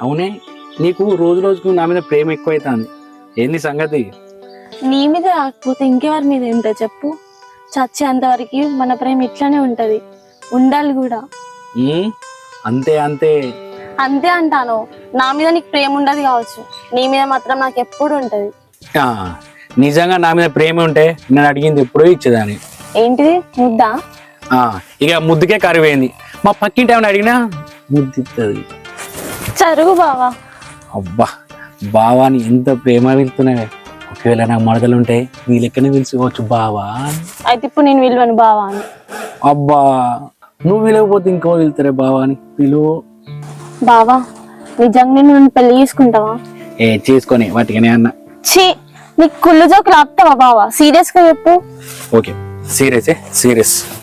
అవునే, నీకు రోజు రోజుకు నా మీద ప్రేమ ఎక్కువైతుంది. ఏంది సంగతి? నీ మీద కాకపోతే ఇంకెవరి మీద ఏంటో చెప్పు. చచ్చేంత వరకు మన ప్రేమ ఇట్లానే ఉంటది, ఉండాలి కూడా. అంతే అంతే. అంతే అంటాను. నా మీద నీకు ప్రేమ ఉండదు కావచ్చు, నీ మీద మాత్రం నాకు ఎప్పుడు ఉంటది. నిజంగా నా మీద ప్రేమ ఉంటే నేను అడిగింది ఎప్పుడో ఇచ్చేదాన్ని. ఏంటిది ముద్దా? ఇక ముద్దుకే కరివేంది. మా పక్కింటి ఏమైనా అడిగినా ముద్దిస్తుంది. చరుగు బావా. అబ్బా, బావాని ఎంత ప్రేమ వెళ్తున్నావే. ఒకవేళ నాకు మరదలు ఉంటే నీ లెక్కనే పిలుచుకోవచ్చు బావా. అయితే ఇప్పుడు నేను విలువను బావా అని. అబ్బా, నువ్వు విలువపోతే ఇంకో వెళ్తారే బావా అని పిలువు. బావా నిజంగా నువ్వు పెళ్లి చేసుకుంటావా? చేసుకొని వాటికనే అన్న. ఛీ, నీకు కుళ్ళు జోకులు ఆపుతావా బావా? సీరియస్ గా చెప్పు. Okay, serious serious.